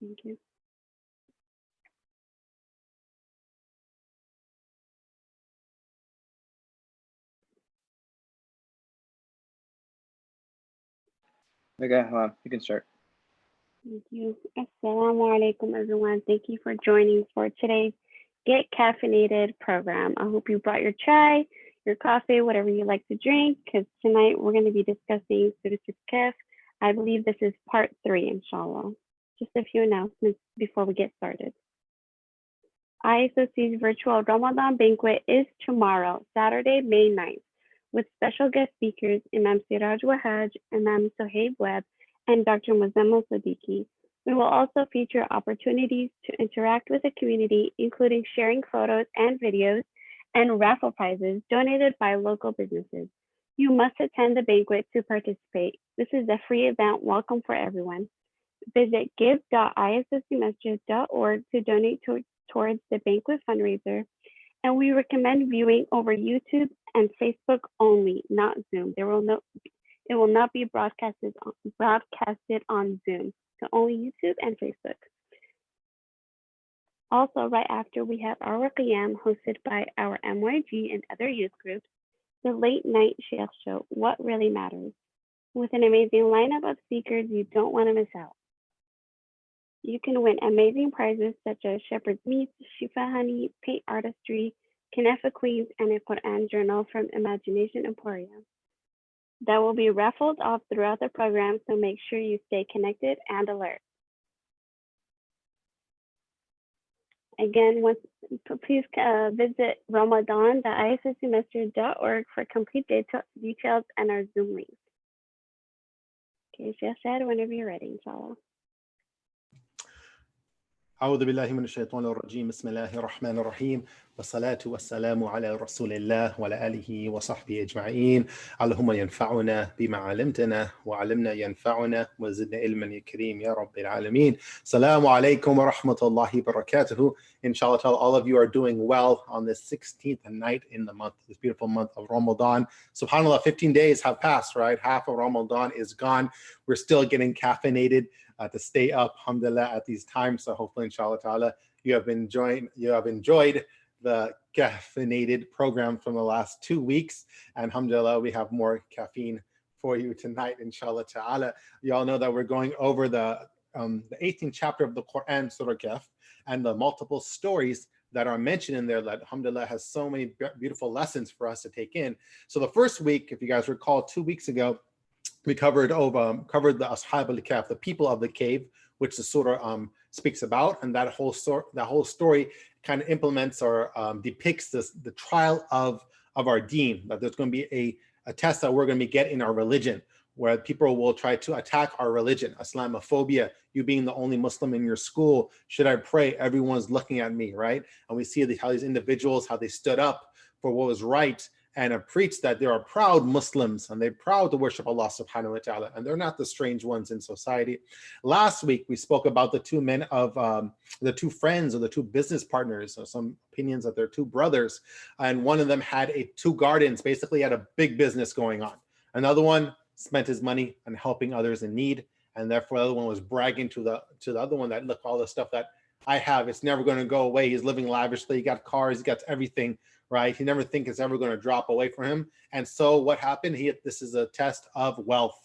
Thank you. Okay, you can start. Thank you. Assalamu alaikum, everyone. Thank you for joining for today's Get Caffeinated program. I hope you brought your chai, your coffee, whatever you like to drink, because tonight we're going to be discussing Surah Kahf. I believe this is part 3, inshallah. Just a few announcements before we get started. ISOC's virtual Ramadan banquet is tomorrow, Saturday, May 9th, with special guest speakers Imam Siraj Wahaj, Imam Sohaib Webb, and Dr. Muzammil Siddiqui. We will also feature opportunities to interact with the community, including sharing photos and videos and raffle prizes donated by local businesses. You must attend the banquet to participate. This is a free event welcome for everyone. Visit give.isocmasjid.org to donate towards the banquet fundraiser, and we recommend viewing over YouTube and Facebook only, not Zoom. It will not be broadcasted on Zoom, so only YouTube and Facebook. Also, right after we have our Qiyam hosted by our MYG and other youth groups, the late night Shaykh show, What Really Matters, with an amazing lineup of speakers you don't want to miss out. You can win amazing prizes such as shepherd's meat, shifa honey, paint artistry, Kunafa Queens, and a Quran journal from Imagination Emporium. That will be raffled off throughout the program, so make sure you stay connected and alert. Again, please visit ramadan.isocmasjid.org for complete details and our Zoom link. Okay, Shaykh Shahid, whenever you're ready, inshallah. أعوذ بالله من الشيطان الرجيم بسم الله الرحمن الرحيم والصلاة والسلام على رسول الله وعلى آله وصحبه أجمعين اللهم ينفعنا بما علمتنا وعلمنا ينفعنا وزدنا علما يا كريم يا رب العالمين. السلام عليكم ورحمة الله وبركاته. Inshallah, all of you are doing well on this 16th night in the month, this beautiful month of Ramadan. SubhanAllah, 15 days have passed, right? Half of Ramadan is gone. We're still getting caffeinated to stay up, alhamdulillah, at these times. So hopefully, inshallah ta'ala, you have enjoyed the caffeinated program from the last 2 weeks. And alhamdulillah, we have more caffeine for you tonight, inshallah ta'ala. You all know that we're going over the 18th chapter of the Quran, Surah Kahf, and the multiple stories that are mentioned in there that alhamdulillah has so many beautiful lessons for us to take in. So the first week, if you guys recall, 2 weeks ago, we covered the Ashab al-Kahf, the people of the cave, which the surah speaks about, and that whole story kind of implements or depicts the trial of our deen, that there's going to be a test that we're going to be getting in our religion, where people will try to attack our religion, Islamophobia, you being the only Muslim in your school, should I pray? Everyone's looking at me, right? And we see how these individuals, how they stood up for what was right, and preached that they are proud Muslims and they're proud to worship Allah subhanahu wa ta'ala, and they're not the strange ones in society. Last week, we spoke about the two men of the two friends or the two business partners, or some opinions that they're two brothers, and one of them had two gardens, basically had a big business going on. Another one spent his money on helping others in need, and therefore the other one was bragging to the other one that, look, all the stuff that I have, it's never going to go away. He's living lavishly, he got cars, he got everything, right? He never think it's ever going to drop away from him. And so what happened? This is a test of wealth,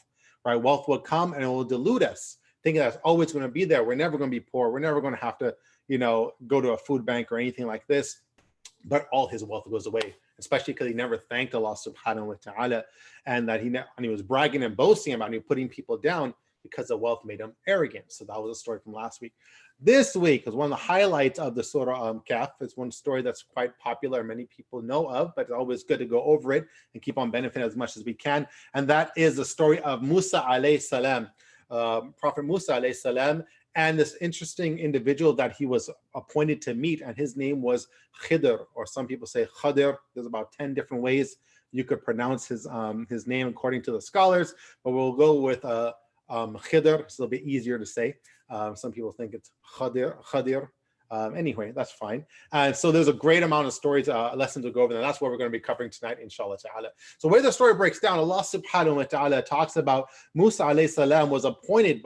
right? Wealth will come and it will delude us, thinking that's always going to be there. We're never going to be poor. We're never going to have to, go to a food bank or anything like this. But all his wealth goes away, especially because he never thanked Allah subhanahu wa ta'ala, and that he was bragging and boasting about it, putting people down because the wealth made him arrogant. So that was a story from last week. This week is one of the highlights of the Surah Kahf. It's one story that's quite popular, many people know of, but it's always good to go over it and keep on benefiting as much as we can. And that is the story of Musa alayhi salam, Prophet Musa alayhi salam, and this interesting individual that he was appointed to meet, and his name was Khidr, or some people say Khadir. There's about 10 different ways you could pronounce his name according to the scholars, but we'll go with Khidr, so it'll be easier to say. Some people think it's Khadir. Anyway, that's fine. And so there's a great amount of stories, lessons to go over, and that's what we're going to be covering tonight, inshallah ta'ala. So where the story breaks down, Allah subhanahu wa ta'ala talks about Musa alayhi salam was appointed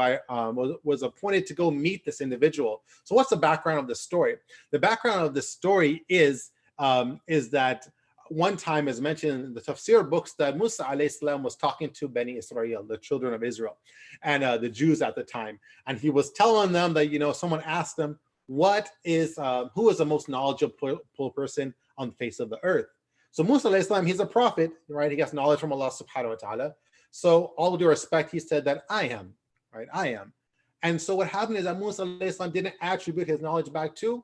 to go meet this individual. So what's the background of the story? The background of the story is that one time, as mentioned in the tafsir books, that Musa alayhi salam was talking to Bani Israel, the children of Israel, and the Jews at the time. And he was telling them that, someone asked them, who is the most knowledgeable person on the face of the earth? So Musa alayhi salam, he's a prophet, right? He gets knowledge from Allah subhanahu wa ta'ala. So all due respect, he said that I am, right? I am. And so what happened is that Musa alayhi salam didn't attribute his knowledge back to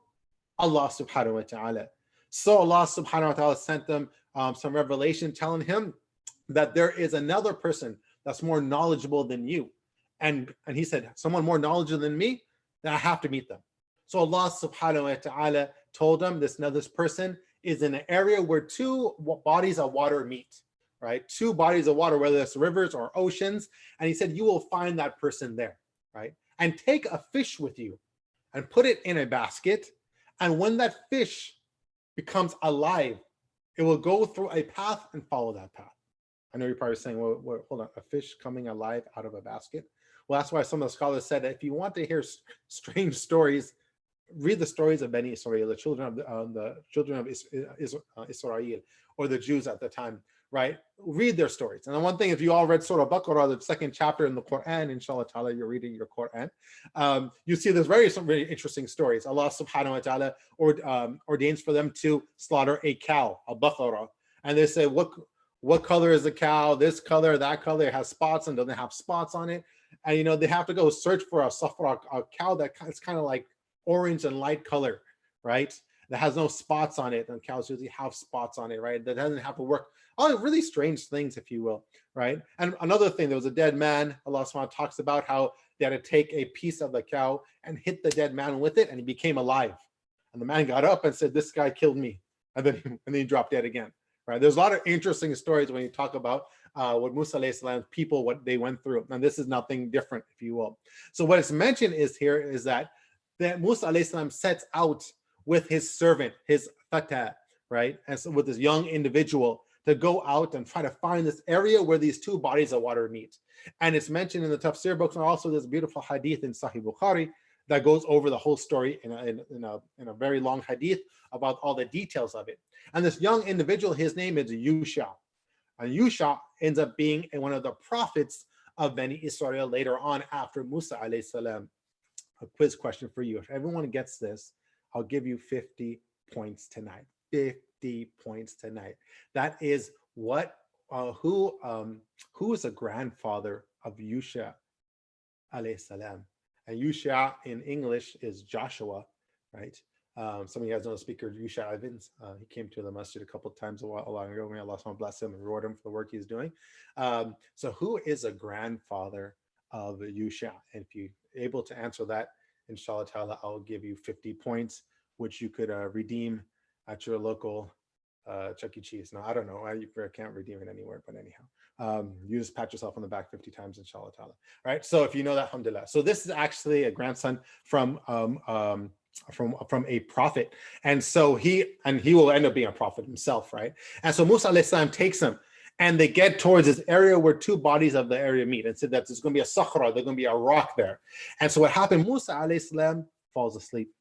Allah subhanahu wa ta'ala. So Allah subhanahu wa ta'ala sent them some revelation telling him that there is another person that's more knowledgeable than you. And he said, someone more knowledgeable than me, then I have to meet them. So Allah subhanahu wa ta'ala told him this person is in an area where two bodies of water meet, right? Two bodies of water, whether it's rivers or oceans. And he said, you will find that person there, right? And take a fish with you and put it in a basket. And when that fish becomes alive, it will go through a path and follow that path. I know you're probably saying, well, hold on, a fish coming alive out of a basket? Well, that's why some of the scholars said that if you want to hear strange stories, read the stories of Bani Israel, the children of Israel, or the Jews at the time, right? Read their stories. And the one thing, if you all read Surah Baqarah, the second chapter in the Quran, inshallah ta'ala, you're reading your Quran, you see there's some very interesting stories. Allah subhanahu wa ta'ala ordains for them to slaughter a cow, a baqarah. And they say, what color is the cow? This color, that color, it has spots and doesn't have spots on it. And they have to go search for a safra, a cow that it's kind of like orange and light color, right? That has no spots on it. And cows usually have spots on it, right? That doesn't have to work. All really strange things, if you will, right? And another thing, there was a dead man. Allah subhanahu wa ta'ala talks about how they had to take a piece of the cow and hit the dead man with it, and he became alive. And the man got up and said, this guy killed me. And then he dropped dead again, right? There's a lot of interesting stories when you talk about what Musa alayhi salam's people, what they went through. And this is nothing different, if you will. So what is mentioned is that Musa alayhi salam sets out with his servant, his fata, right? And so with this young individual to go out and try to find this area where these two bodies of water meet. And it's mentioned in the tafsir books, and also this beautiful hadith in Sahih Bukhari that goes over the whole story in a very long hadith about all the details of it. And this young individual, his name is Yusha. And Yusha ends up being one of the prophets of Bani Israel later on after Musa alayhi salam. A quiz question for you. If everyone gets this, I'll give you 50 points tonight. 50 points tonight. That is who is the grandfather of Yusha alayhi salam? And Yusha in English is Joshua, right? Some of you guys know the speaker Yusha Evans. He came to the masjid a couple of times a while ago. May Allah bless him and reward him for the work he's doing. So who is a grandfather of Yusha? And if you're able to answer that, inshallah ta'ala, I'll give you 50 points, which you could redeem at your local Chuck E. Cheese. Now, I don't know. I can't redeem it anywhere, but anyhow, you just pat yourself on the back 50 times, inshallah ta'ala. All right. So if you know that, alhamdulillah. So this is actually a grandson from a prophet. And so he will end up being a prophet himself, right? And so Musa alayhi salam takes him, and they get towards this area where two bodies of the area meet, and said that there's going to be a sakhra, there's going to be a rock there. And so what happened, Musa alayhi salam falls asleep.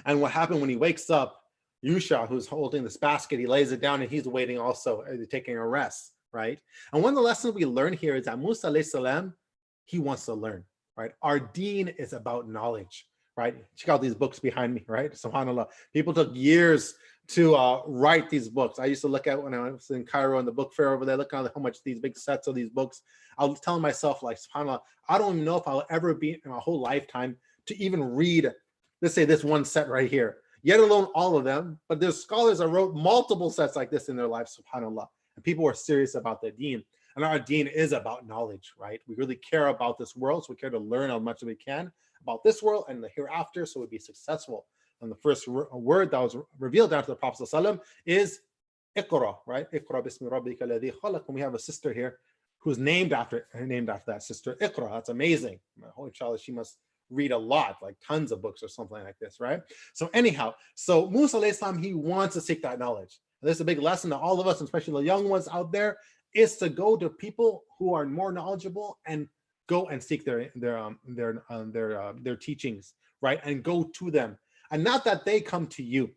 And what happened when he wakes up, Yusha, who's holding this basket, he lays it down and he's waiting also, taking a rest, right? And one of the lessons we learn here is that Musa alayhi salam, he wants to learn, right? Our deen is about knowledge, right? Check out these books behind me, right? SubhanAllah. People took years to write these books. I used to look at when I was in Cairo in the book fair over there, looking at how much these big sets of these books. I was telling myself, like, SubhanAllah, I don't even know if I'll ever be in my whole lifetime to even read, let's say, this one set right here, yet alone all of them. But there's scholars that wrote multiple sets like this in their lives, SubhanAllah. And people were serious about their deen. And our deen is about knowledge, right? We really care about this world, so we care to learn as much as we can about this world and the hereafter, so we'd be successful. And the first word that was revealed down to the Prophet ﷺ is Iqra, right? Iqra bismi rabbika alladhi khalaq. And we have a sister here who's named after that sister, Iqra. That's amazing. Inshallah, she must read a lot, like tons of books or something like this, right? So anyhow, so Musa alayhi salam, he wants to seek that knowledge. And this is a big lesson to all of us, especially the young ones out there, is to go to people who are more knowledgeable and go and seek their teachings, right? And go to them, and not that they come to you.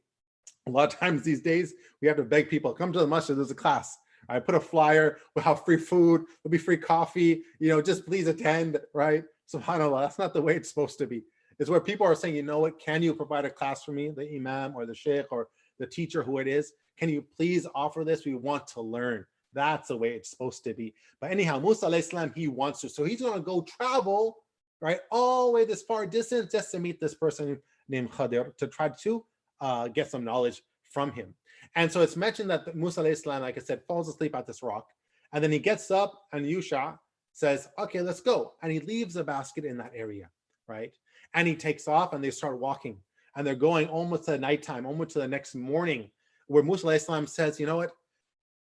A lot of times these days, we have to beg people, come to the masjid, there's a class. I put a flyer, we'll have free food, there'll be free coffee, just please attend, right? SubhanAllah, that's not the way it's supposed to be. It's where people are saying, you know what, can you provide a class for me, the imam or the sheikh or the teacher, who it is? Can you please offer this? We want to learn. That's the way it's supposed to be. But anyhow, Musa alayhi salam, he wants to. So he's going to go travel, right, all the way this far distance just to meet this person named Khadir, to try to get some knowledge from him. And so it's mentioned that Musa alayhi salam, like I said, falls asleep at this rock. And then he gets up and Yusha says, okay, let's go. And he leaves a basket in that area, right? And he takes off and they start walking. And they're going almost to nighttime, almost to the next morning, where Musa alayhi salam says, you know what?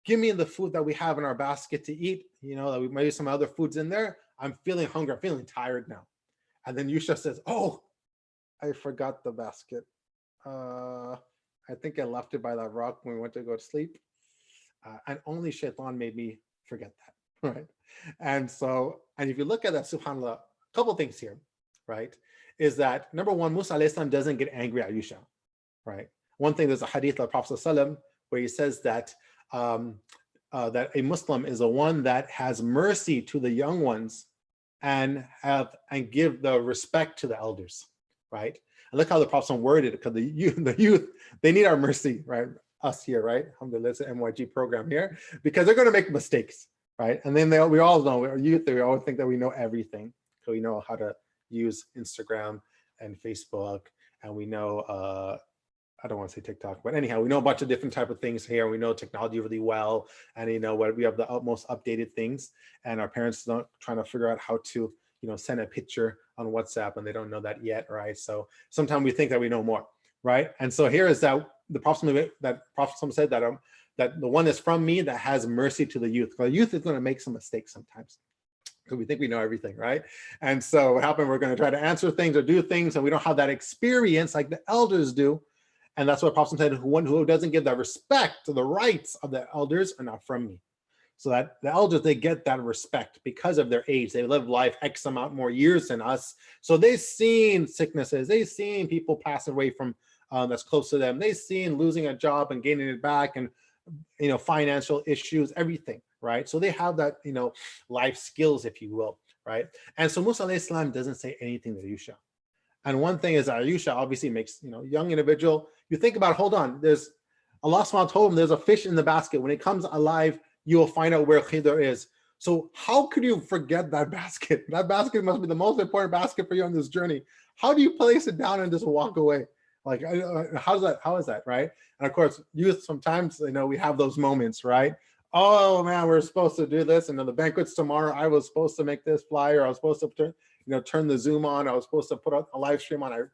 Give me the food that we have in our basket to eat. That we maybe some other foods in there. I'm feeling hungry. I'm feeling tired now. And then Yusha says, oh, I forgot the basket. I think I left it by that rock when we went to go to sleep. And only Shaitan made me forget that, right? And if you look at that, subhanAllah, a couple things here, right? Is that number one, Musa alayhi salam doesn't get angry at Yusha, right? One thing, there's a hadith of Prophet ﷺ where he says that that a Muslim is the one that has mercy to the young ones and give the respect to the elders, right? And look how the Prophet worded it, because the youth, they need our mercy, right? Us here, right? Alhamdulillah, it's an MYG program here, because they're going to make mistakes, right? And then we all know, our youth, we always think that we know everything. So we know how to use Instagram and Facebook, and we know, I don't want to say TikTok, but anyhow, we know a bunch of different type of things here. We know technology really well, and we have the most updated things, and our parents don't trying to figure out how to send a picture on WhatsApp, and they don't know that yet, right? So sometimes we think that we know more, right? And so here is that the Prophet said that the one is from me that has mercy to the youth. The youth is going to make some mistakes sometimes, because we think we know everything, right? And so what happened, we're going to try to answer things or do things, and we don't have that experience like the elders do. And that's what Prophet said, one who doesn't give that respect to the rights of the elders are not from me. So that the elders, they get that respect because of their age. They live life X amount more years than us. So they've seen sicknesses. They've seen people pass away from that's close to them. They've seen losing a job and gaining it back, and financial issues, everything, right? So they have that, life skills, if you will, right? And so Musa alayhi salam doesn't say anything to Yusha. And one thing is that Yusha obviously makes, young individual, you think about, hold on, there's Allah subhanahu wa ta'ala told him there's a fish in the basket. When it comes alive, you will find out where Khidr is. So how could you forget that basket? That basket must be the most important basket for you on this journey. How do you place it down and just walk away? Like, how is that, right? And of course, youth, sometimes, we have those moments, right? Oh man, we're supposed to do this, and then the banquet's tomorrow. I was supposed to make this flyer. I was supposed to turn the Zoom on. I was supposed to put a live stream on.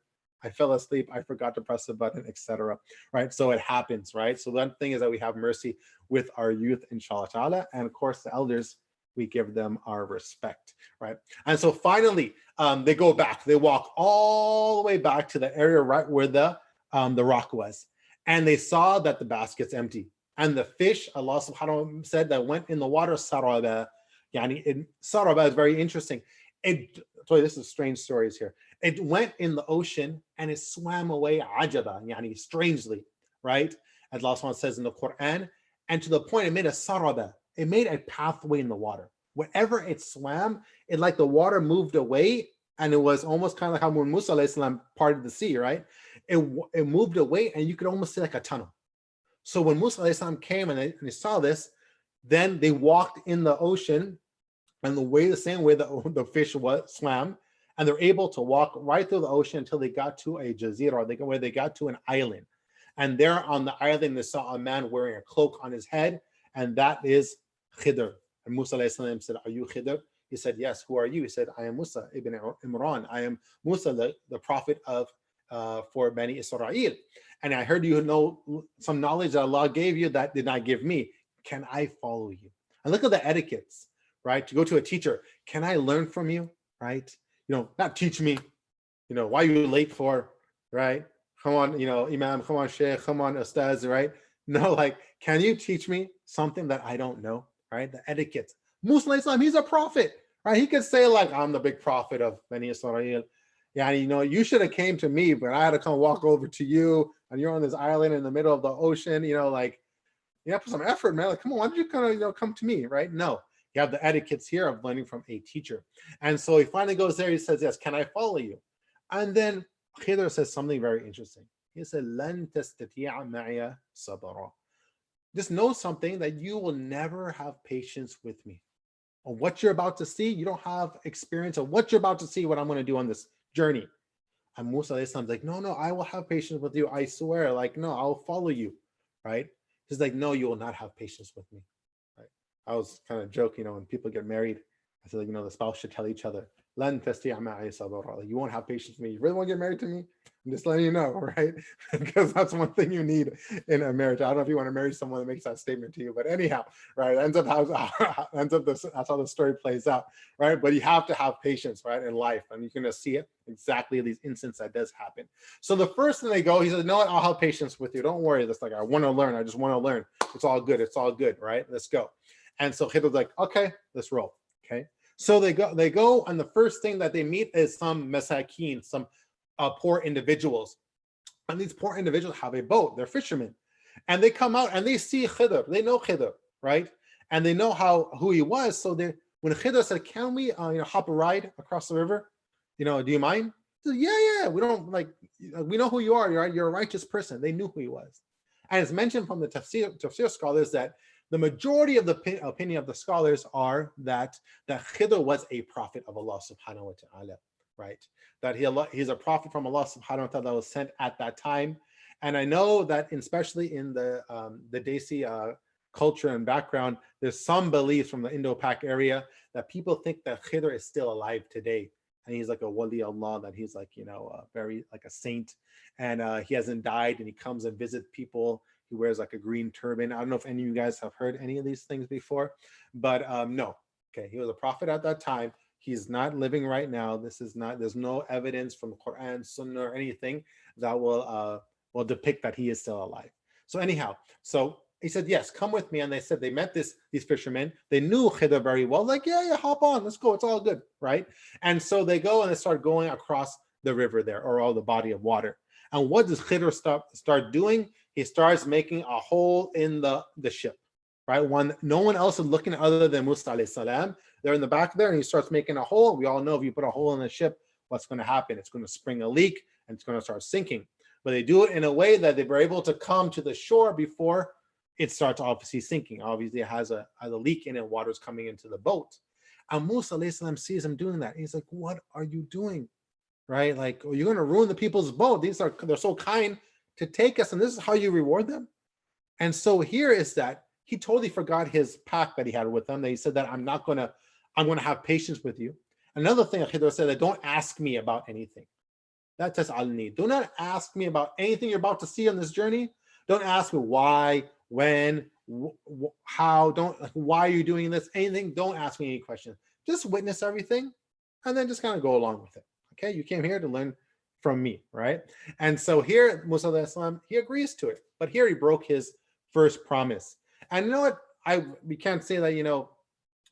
I fell asleep. I forgot to press the button, etc. Right? So it happens, right? So one thing is that we have mercy with our youth, inshallah ta'ala, and of course the elders, we give them our respect, right? And so finally, they go back. They walk all the way back to the area right where the rock was, and they saw that the basket's empty. And the fish, Allah subhanahu wa ta'ala said, that went in the water, saraba. Saraba is very interesting. This is strange stories here. It went in the ocean and it swam away, ajaba, strangely, right? As Allah subhanahu wa ta'ala says in the Quran, and to the point it made a saraba. It made a pathway in the water. Wherever it swam, it like the water moved away, and it was almost kind of like how when Musa alayhi salam parted the sea, right? It moved away, and you could almost see like a tunnel. So when Musa alayhi salam came and they saw this, then they walked in the ocean, and the same way the fish swam, and they're able to walk right through the ocean until they got to a jazira, where they got to an island. And there on the island, they saw a man wearing a cloak on his head, and that is Khidr. And Musa alayhi salam said, are you Khidr? He said, yes. Who are you? He said, I am Musa ibn Imran. I am Musa, the prophet for Bani Israel. And I heard you know some knowledge that Allah gave you that did not give me. Can I follow you? And look at the etiquettes, right? To go to a teacher, can I learn from you, right? Not teach me, why are you late for, right? Come on, Imam, come on, Sheikh, come on, Ustaz, right? No, like, can you teach me something that I don't know, right? The etiquette. Musa Islam, he's a prophet, right? He could say like, I'm the big prophet of Bani Israel. Yeah, you should have came to me, but I had to come walk over to you, and you're on this island in the middle of the ocean, like, put some effort, man. Like, come on, why don't you kind of, come to me, right? No, you have the etiquettes here of learning from a teacher. And so he finally goes there, he says, yes, can I follow you? And then Khidr says something very interesting. He said, "Lan tastati'a ma'iya sabara." Just know something, that you will never have patience with me. On what you're about to see, you don't have experience of what you're about to see, what I'm going to do on this journey. And Musa is like, no, I will have patience with you. I swear, like, no, I'll follow you, right? He's like, no, you will not have patience with me, right? I was kind of joking, when people get married, I said, like, the spouse should tell each other, "Lan tastati'a ma'iya sabara." You won't have patience with me. You really want to get married to me? I'm just letting you know, right? Because that's one thing you need in a marriage. I don't know if you want to marry someone that makes that statement to you, but anyhow, right? That's how the story plays out, right? But you have to have patience, right, in life, and you're going to see it exactly these instances that does happen. So the first thing they go, he says, "No, I'll have patience with you. Don't worry." That's like, I want to learn. I just want to learn. It's all good. It's all good, right? Let's go. And so Khidr's like, okay, let's roll. Okay. So they go, and the first thing that they meet is some masakin, some poor individuals. And these poor individuals have a boat. They're fishermen. And they come out and they see Khidr. They know Khidr, right? And they know who he was. So when Khidr said, "Can we hop a ride across the river? Do you mind?" Said, yeah. We don't we know who you are. You're a righteous person. They knew who he was. And it's mentioned from the tafsir scholars that the majority of the opinion of the scholars are that Khidr was a prophet of Allah subhanahu wa ta'ala, right? That he's a prophet from Allah subhanahu wa ta'ala that was sent at that time. And I know that especially in the Desi culture and background, there's some beliefs from the Indo-Pak area that people think that Khidr is still alive today. And he's like a wali Allah, that he's like, very like a saint. And he hasn't died, and he comes and visits people. He wears like a green turban. I don't know if any of you guys have heard any of these things before, but no. Okay, he was a prophet at that time. He's not living right now. There's no evidence from Quran, Sunnah, or anything that will depict that he is still alive. So anyhow, so he said, yes, come with me. And they said they met these fishermen. They knew Khidr very well. Like, yeah, hop on, let's go. It's all good, right? And so they go and they start going across the river there, or all the body of water. And what does Khidr start doing? He starts making a hole in the ship, right? When no one else is looking other than Musa alayhi salam. They're in the back there, and he starts making a hole. We all know if you put a hole in the ship, what's going to happen? It's going to spring a leak, and it's going to start sinking. But they do it in a way that they were able to come to the shore before it starts obviously sinking. Obviously, it has a leak in it, water's coming into the boat. And Musa alayhi salam sees him doing that. He's like, what are you doing? Right? Like, you're going to ruin the people's boat. They're so kind to take us, and this is how you reward them. And so here is that he totally forgot his pact that he had with them. That he said that I'm going to have patience with you. Another thing Khidr said, that don't ask me about anything. That tas'alni. Do not ask me about anything you're about to see on this journey. Don't ask me why, when, how. Why are you doing this? Anything. Don't ask me any questions. Just witness everything, and then just kind of go along with it. Okay, you came here to learn from me, right? And so here, Musa alayhi salam, he agrees to it, but here he broke his first promise. And you know what? We can't say that,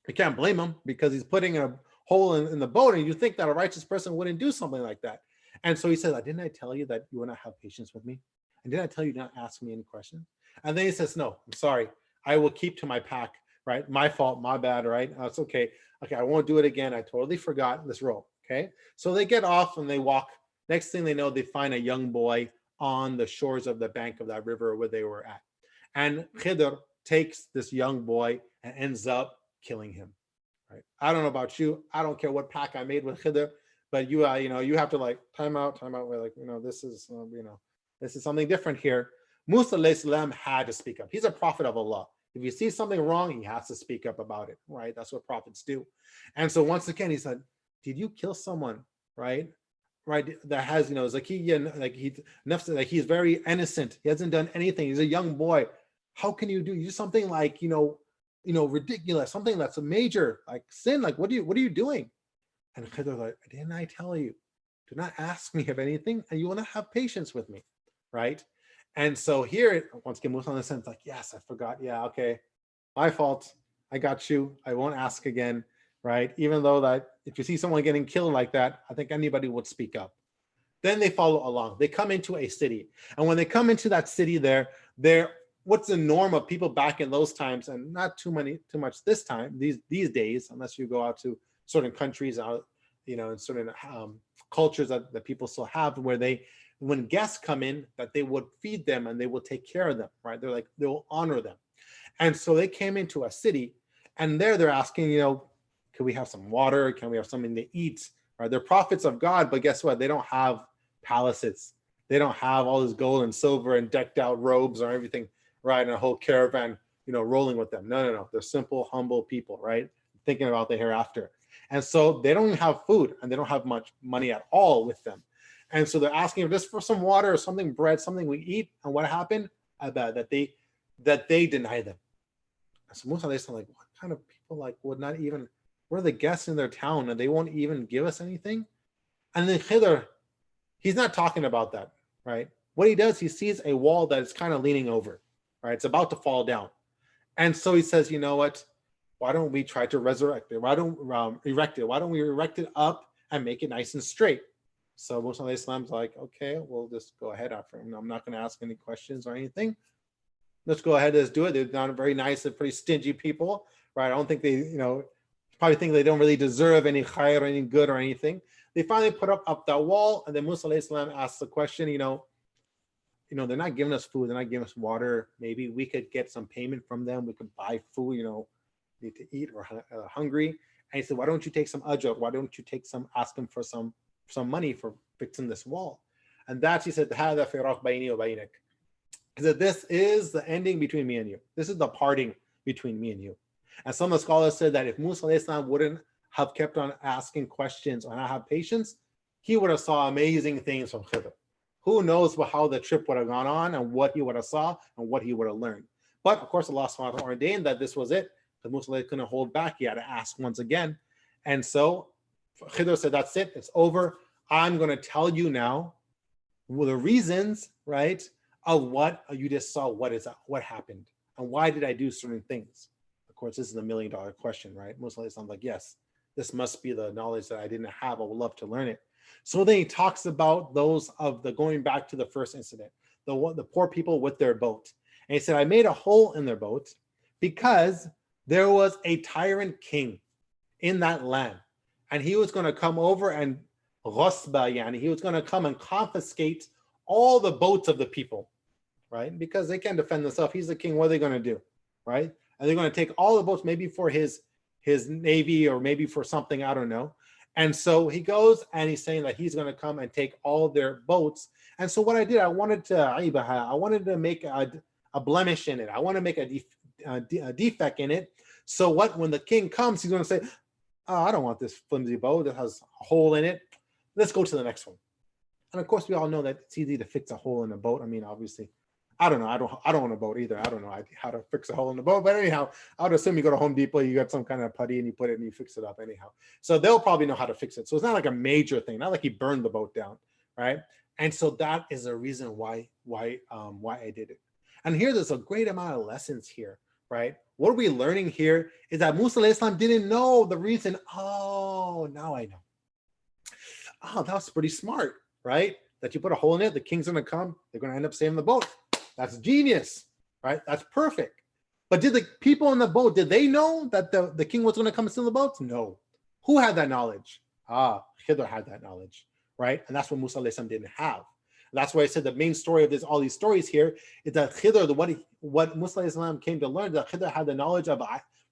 we can't blame him, because he's putting a hole in the boat, and you think that a righteous person wouldn't do something like that. And so he says, didn't I tell you that you would not have patience with me? And didn't I tell you not to ask me any questions? And then he says, no, I'm sorry. I will keep to my pact, right? My fault, my bad, right? It's okay. Okay, I won't do it again. I totally forgot. Let's roll. Okay. So they get off and they walk. Next thing they know, they find a young boy on the shores of the bank of that river where they were at. And Khidr takes this young boy and ends up killing him. Right? I don't know about you. I don't care what pact I made with Khidr, but you have to like time out. We're like, this is something different here. Musa alayhi salam had to speak up. He's a prophet of Allah. If he sees something wrong, he has to speak up about it, right? That's what prophets do. And so once again, he said, did you kill someone, right? That has, Zakiyya, like he's very innocent. He hasn't done anything. He's a young boy. How can you do something like, ridiculous, something that's a major like sin? Like, what are you doing? And Khidr like, didn't I tell you do not ask me of anything, and you will not have patience with me, right? And so here, once again, Musa is like, yes, I forgot. Yeah, okay, my fault. I got you. I won't ask again, right? Even though that if you see someone getting killed like that, I think anybody would speak up. Then they follow along. They come into a city. And when they come into that city they're what's the norm of people back in those times, and not too much this time, these days, unless you go out to certain countries, in certain cultures that people still have, where when guests come in, that they would feed them and they will take care of them, right? They will honor them. And so they came into a city, and they're asking, can we have some water? Can we have something to eat? Right? They're prophets of God, but guess what? They don't have palaces. They don't have all this gold and silver and decked out robes or everything, right? And a whole caravan, rolling with them. No. They're simple, humble people, right? Thinking about the hereafter. And so they don't even have food, and they don't have much money at all with them. And so they're asking just for some water or something, bread, something we eat. And what happened? That they deny them. So Musa like, what kind of people would not even, we're the guests in their town and they won't even give us anything? And then Khidr, he's not talking about that, right? What he does, he sees a wall that is kind of leaning over, right? It's about to fall down. And so he says, you know what? Why don't we try to resurrect it? Why don't erect it? Why don't we erect it up and make it nice and straight? So Musa Islam's like, okay, we'll just go ahead after him. I'm not going to ask any questions or anything. Let's go ahead, let's do it. They're not very nice and pretty stingy people, right? I don't think they, probably think they don't really deserve any khair or any good or anything. They finally put up that wall, and then Musa alayhi salam asks the question, they're not giving us food, they're not giving us water. Maybe we could get some payment from them. We could buy food, need to eat or hungry. And he said, why don't you take some ajr? Why don't you ask them for some money for fixing this wall? And that he said, هذا فراق بيني وبينك. He said, this is the ending between me and you. This is the parting between me and you. And some of the scholars said that if Musa alayhi salam wouldn't have kept on asking questions or not have patience, he would have saw amazing things from Khidr. Who knows how the trip would have gone on and what he would have saw and what he would have learned. But of course, Allah subhanahu wa ta'ala ordained that this was it. Because Musa couldn't hold back. He had to ask once again. And so Khidr said, that's it. It's over. I'm going to tell you now the reasons, right, of what you just saw. What happened? And why did I do certain things? Of course, this is the $1 million question, right? Musa is like, yes, this must be the knowledge that I didn't have. I would love to learn it. So then he talks about those of the going back to the first incident, the poor people with their boat. And he said, I made a hole in their boat because there was a tyrant king in that land, and he was going to come over and ghasba, yani he was going to come and confiscate all the boats of the people, right? Because they can't defend themselves. He's the king. What are they going to do, right? And they're going to take all the boats, maybe for his navy or maybe for something, I don't know. And so he goes and he's saying that he's going to come and take all their boats. And so what I did, I wanted to make a blemish in it. I want to make a defect in it. So when the king comes, he's going to say, oh, I don't want this flimsy boat that has a hole in it. Let's go to the next one. And of course, we all know that it's easy to fix a hole in a boat. I mean, obviously, I don't know. I don't own a boat either. I don't know how to fix a hole in the boat. But anyhow, I would assume you go to Home Depot, you got some kind of putty and you put it and you fix it up anyhow. So they'll probably know how to fix it. So it's not like a major thing, not like he burned the boat down, right? And so that is the reason why I did it. And here there's a great amount of lessons here, right? What are we learning here is that Musa alayhi salam didn't know the reason. Oh, now I know. Oh, that was pretty smart, right? That you put a hole in it, the king's going to come, they're going to end up saving the boat. That's genius, right? That's perfect. But did the people on the boat, did they know that the king was going to come and steal the boat? No. Who had that knowledge? Khidr had that knowledge, right? And that's what Musa alayhi salam didn't have. And that's why I said the main story of all these stories here is that Khidr, what Musa alayhi salam came to learn, that Khidr had the knowledge of,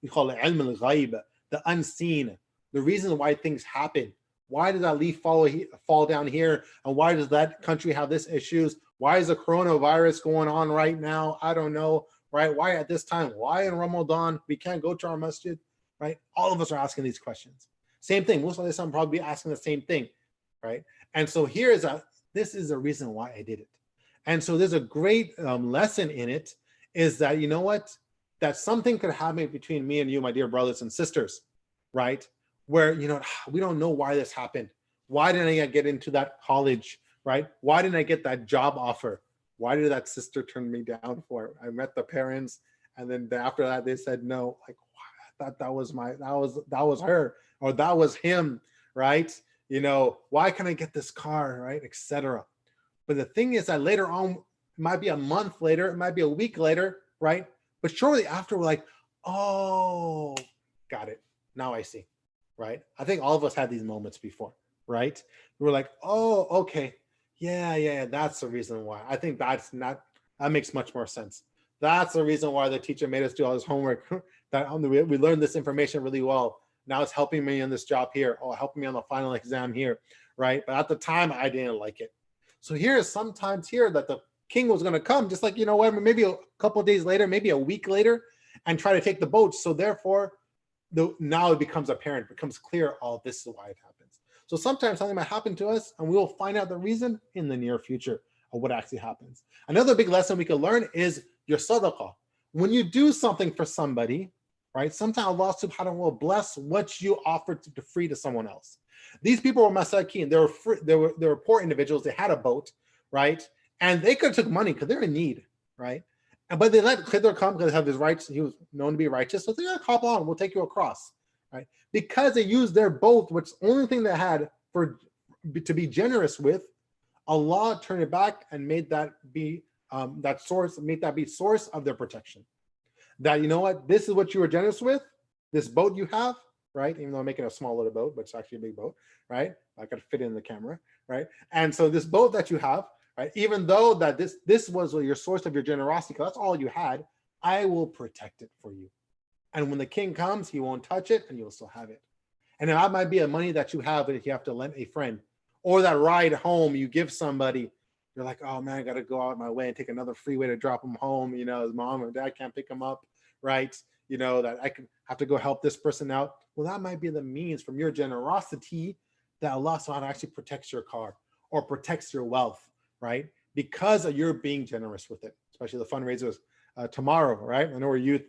we call it ilm al-ghaib, the unseen, the reason why things happen. Why did that leaf fall down here? And why does that country have this issues? Why is the coronavirus going on right now? I don't know, right? Why at this time? Why in Ramadan we can't go to our masjid, right? All of us are asking these questions. Same thing. Musa alayhi salam probably asking the same thing, right? And so this is the reason why I did it. And so there's a great lesson in it, is that, you know what? That something could happen between me and you, my dear brothers and sisters, right? Where, we don't know why this happened. Why didn't I get into that college, right? Why didn't I get that job offer? Why did that sister turn me down for it? I met the parents, and then after that they said no. Like, I thought that was her, or that was him, right? You know, why can I get this car, right, etc. But the thing is that later on, it might be a month later, it might be a week later, right? But shortly after, we're like, oh, got it. Now I see, right? I think all of us had these moments before, right? We're like, oh, okay. Yeah, that's the reason why. I think that makes much more sense. That's the reason why the teacher made us do all this homework. That we learned this information really well. Now it's helping me in this job here, or helping me on the final exam here, right? But at the time, I didn't like it. So here is sometimes here that the king was going to come, just like, you know what, maybe a couple of days later, maybe a week later, and try to take the boat. So therefore, now it becomes apparent, becomes clear, oh, this is why it happens. So sometimes something might happen to us, and we will find out the reason in the near future of what actually happens. Another big lesson we can learn is your sadaqah. When you do something for somebody, right, sometimes Allah subhanahu wa ta'ala will bless what you offered to free to someone else. These people were masakin. They were poor individuals. They had a boat, right? And they could have took money because they're in need, right? But they let Khidr come because they have his rights. He was known to be righteous. So they got hop on, we'll take you across, right? Because they used their boat, which the only thing they had to be generous with, Allah turned it back and made that be source of their protection. That, you know what, this is what you were generous with, this boat you have, right? Even though I'm making a small little boat, but it's actually a big boat, right? I got to fit it in the camera, right? And so this boat that you have, right, even though that this was your source of your generosity, because that's all you had, I will protect it for you. And when the king comes, he won't touch it, and you'll still have it. And that might be a money that you have if you have to lend a friend, or that ride home you give somebody. You're like, oh man, I got to go out my way and take another freeway to drop him home. You know, his mom or dad can't pick him up, right? You know, that I can have to go help this person out. Well, that might be the means from your generosity that Allah subhanahu wa ta'ala actually protects your car or protects your wealth, right? Because of your being generous with it, especially the fundraisers tomorrow, right? I know we're youth.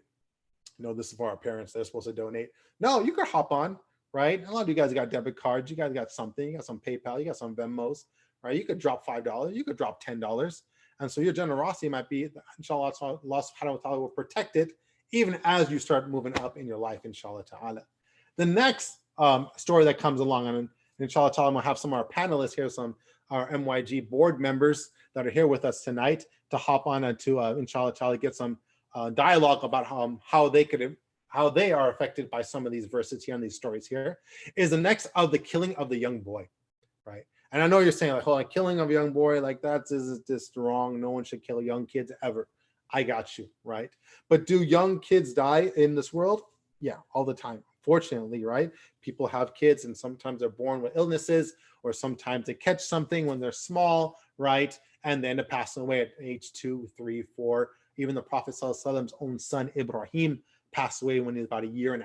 You know, this is for our parents. They're supposed to donate. No, you could hop on, right? A lot of you guys got debit cards. You guys got something. You got some PayPal. You got some Venmos, right? You could drop $5. You could drop $10. And so your generosity might be, inshallah, Allah subhanahu wa ta'ala will protect it even as you start moving up in your life, inshallah ta'ala. The next story that comes along, and inshallah ta'ala, we'll have some of our panelists here, some our MYG board members that are here with us tonight to hop on and to, inshallah ta'ala, get some dialogue about how they are affected by some of these verses here and these stories here, is the next of the killing of the young boy, right? And I know you're saying, like, oh, like, killing of a young boy, like, that's just wrong. No one should kill young kids ever. I got you, right? But do young kids die in this world? Yeah, all the time. Fortunately, right? People have kids, and sometimes they're born with illnesses, or sometimes they catch something when they're small, right? And they end up passing away at age 2, 3, 4. Even the Prophet ﷺ's own son, Ibrahim, passed away when he was about 1.5 years,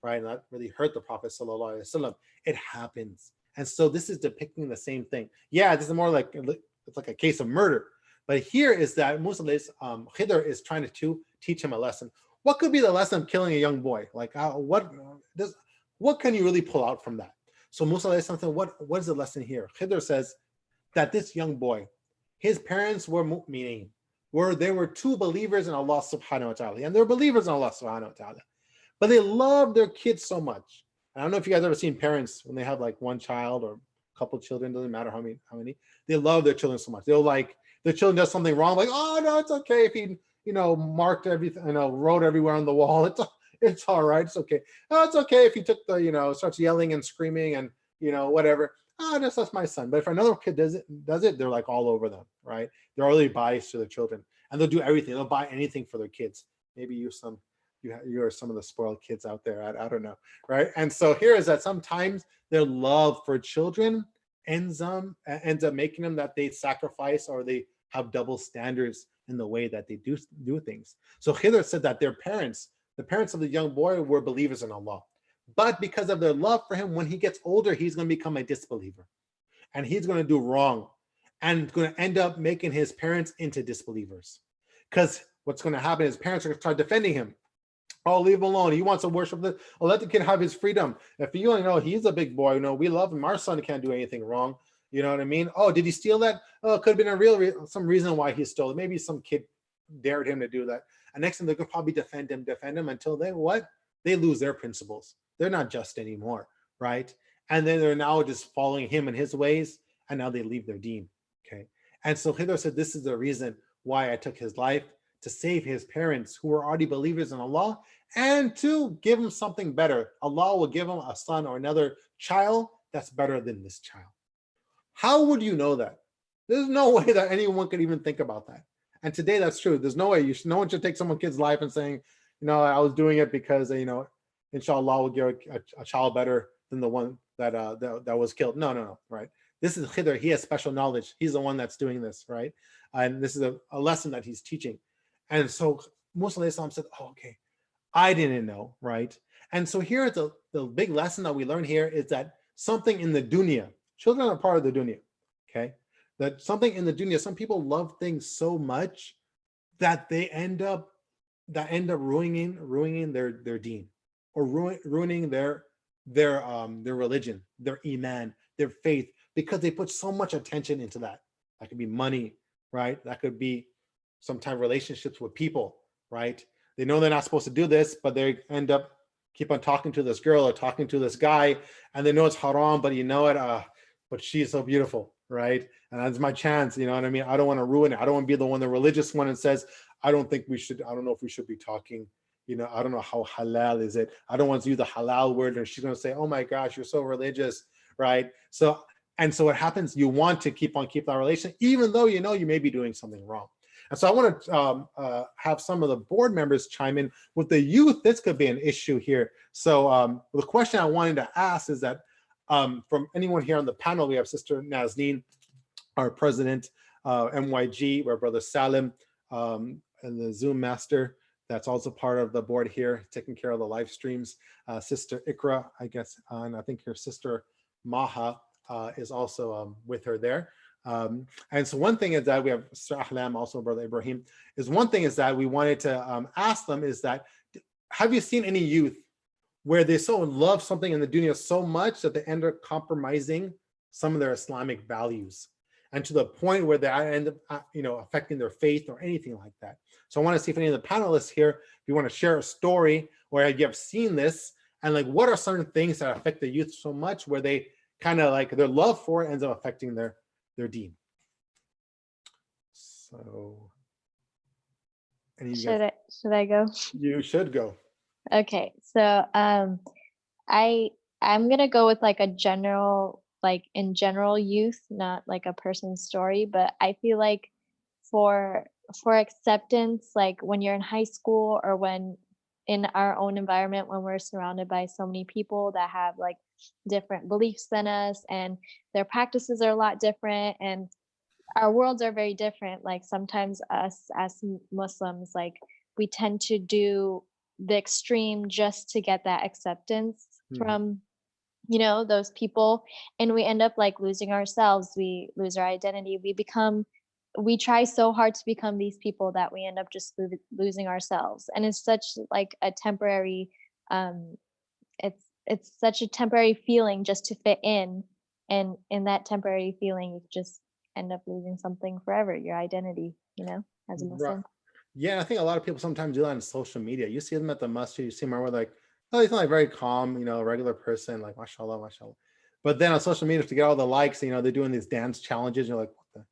right? And that really hurt the Prophet ﷺ. It happens. And so this is depicting the same thing. Yeah, this is more like, it's like a case of murder. But here is that Musa Khidr is trying to teach him a lesson. What could be the lesson of killing a young boy? Like, what can you really pull out from that? So Musa said, what is the lesson here? Khidr says that this young boy, his parents were mu'mineen, they were two believers in Allah subhanahu wa ta'ala, and they're believers in Allah subhanahu wa ta'ala, but they love their kids so much. I don't know if you guys ever seen parents when they have like one child or a couple of children, doesn't matter how many, they love their children so much. They'll like, their children does something wrong, like, oh no, it's okay if he, marked everything, wrote everywhere on the wall. It's all right. It's okay. Oh, it's okay if he took the, starts yelling and screaming and, whatever. Oh, that's my son. But if another kid does it, they're like all over them, right? They're really biased to their children, and they'll do everything. They'll buy anything for their kids. Maybe you are some of the spoiled kids out there. I don't know, right? And so here is that sometimes their love for children ends up making them that they sacrifice, or they have double standards in the way that they do things. So Khidr said that the parents of the young boy were believers in Allah. But because of their love for him, when he gets older, he's going to become a disbeliever. And he's going to do wrong. And going to end up making his parents into disbelievers. Because what's going to happen is parents are going to start defending him. Oh, leave him alone. He wants to worship this. Oh, let the kid have his freedom. If you don't know, he's a big boy. We love him. Our son can't do anything wrong. You know what I mean? Oh, did he steal that? Oh, it could have been a some reason why he stole it. Maybe some kid dared him to do that. And next thing they could probably defend him until they lose their principles. They're not just anymore, right? And then they're now just following him and his ways, and now they leave their deen. Okay. And so Khidr said, this is the reason why I took his life, to save his parents who were already believers in Allah, and to give him something better. Allah will give him a son or another child that's better than this child. How would you know that? There's no way that anyone could even think about that. And today that's true. There's no way no one should take someone's kid's life and saying, I was doing it because, inshallah will give a child better than the one that was killed. No, right? This is Khidr. He has special knowledge. He's the one that's doing this, right? And this is a lesson that he's teaching. And so Musa alayhi salam said, oh, okay, I didn't know, right? And so here, the big lesson that we learn here is that something in the dunya, children are part of the dunya, okay? That something in the dunya, some people love things so much that they end up ruining their deen, or ruining their religion, their iman, their faith, because they put so much attention into that. That could be money, right? That could be sometimes relationships with people, right? They know they're not supposed to do this, but they end up keep on talking to this girl or talking to this guy, and they know it's haram, but but she's so beautiful, right? And that's my chance, you know what I mean? I don't want to ruin it. I don't want to be the one, the religious one, and says, I don't know if we should be talking, I don't know how halal is it. I don't want to use the halal word, and she's going to say, oh my gosh, you're so religious, right? So what happens, you want to keep that relation, even though you may be doing something wrong. And so I want to have some of the board members chime in. With the youth, this could be an issue here. So the question I wanted to ask is that from anyone here on the panel, we have Sister Nazneen, our president, MYG, our brother Salim, and the Zoom master, that's also part of the board here, taking care of the live streams. Sister Ikra, I guess, and I think your sister Maha is also with her there. And so one thing is that we have Sir Ahlam, also Brother Ibrahim, one thing is that we wanted to ask them is that, have you seen any youth where they so love something in the dunya so much that they end up compromising some of their Islamic values, and to the point where they end up affecting their faith or anything like that? So I want to see if any of the panelists here, if you want to share a story where you have seen this, and like what are certain things that affect the youth so much where they kind of like their love for it ends up affecting their deen. So, should I go? You should go. Okay, so I'm gonna go with like a general, like in general youth, not like a person's story, but I feel like for acceptance, like when you're in high school or when in our own environment, when we're surrounded by so many people that have like different beliefs than us, and their practices are a lot different, and our worlds are very different. Like sometimes us as Muslims, like we tend to do the extreme just to get that acceptance from those people, and we end up like losing ourselves. We lose our identity. We try so hard to become these people that we end up just losing ourselves. And it's such like a temporary it's such a temporary feeling just to fit in, and in that temporary feeling you just end up losing something forever, your identity, as a Muslim. Right. Yeah, I think a lot of people sometimes do that on social media. You see them at the masjid, you see them like, oh, he's not like very calm, a regular person, like mashallah, mashallah. But then on social media, to get all the likes, they're doing these dance challenges. You're like, what the?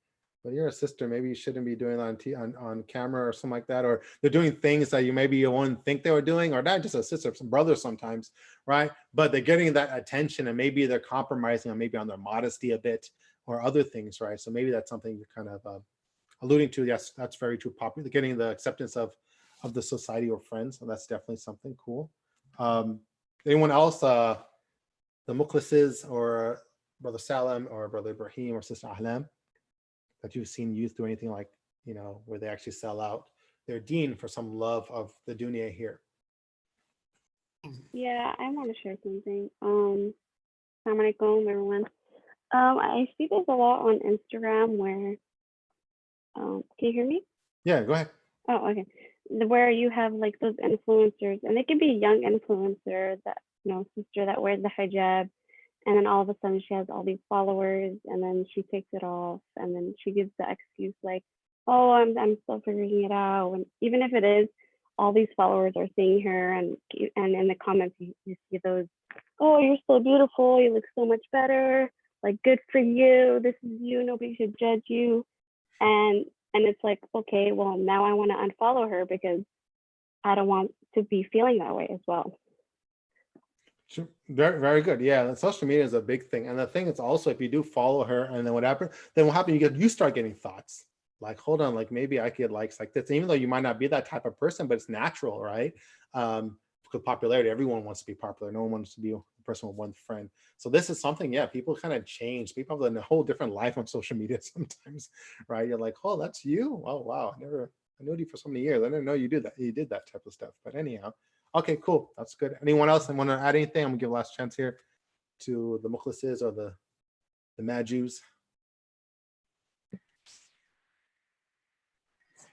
But you're a sister, maybe you shouldn't be doing that on camera or something like that. Or they're doing things that you wouldn't think they were doing, or not just a sister, some brothers sometimes, right? But they're getting that attention, and maybe they're compromising on their modesty a bit or other things, right? So maybe that's something you're kind of alluding to. Yes, that's very true. Popular, getting the acceptance of the society or friends. So that's definitely something cool. Anyone else, the Mukhlises or Brother Salam or Brother Ibrahim or Sister Ahlam, that you've seen youth do anything like, where they actually sell out their deen for some love of the dunya here? Yeah, I want to share something. Assalamu alaikum, everyone. I see this a lot on Instagram where, can you hear me? Yeah, go ahead. Oh, okay. where you have like those influencers, and they can be a young influencer that, sister that wears the hijab, and then all of a sudden she has all these followers, and then she takes it off, and then she gives the excuse like, oh, I'm still figuring it out. And even if it is, all these followers are seeing her, and in the comments you see those, oh, you're so beautiful, you look so much better, like good for you, this is you, nobody should judge you. And it's like, okay, well, now I want to unfollow her because I don't want to be feeling that way as well. Sure. Very, very good. Yeah, and social media is a big thing. And the thing is also, if you do follow her, and then what happens? Then what happens? You start getting thoughts like, hold on, like maybe I could likes like this, even though you might not be that type of person, but it's natural, right? Because popularity, everyone wants to be popular. No one wants to be a person with one friend. So this is something, yeah, people kind of change. People have a whole different life on social media sometimes, right? You're like, oh, that's you. Oh, wow. I knew you for so many years. I didn't know you did that. You did that type of stuff. But anyhow, okay, cool. That's good. Anyone else want to add anything? I'm gonna give a last chance here to the mukhlises or the Majus.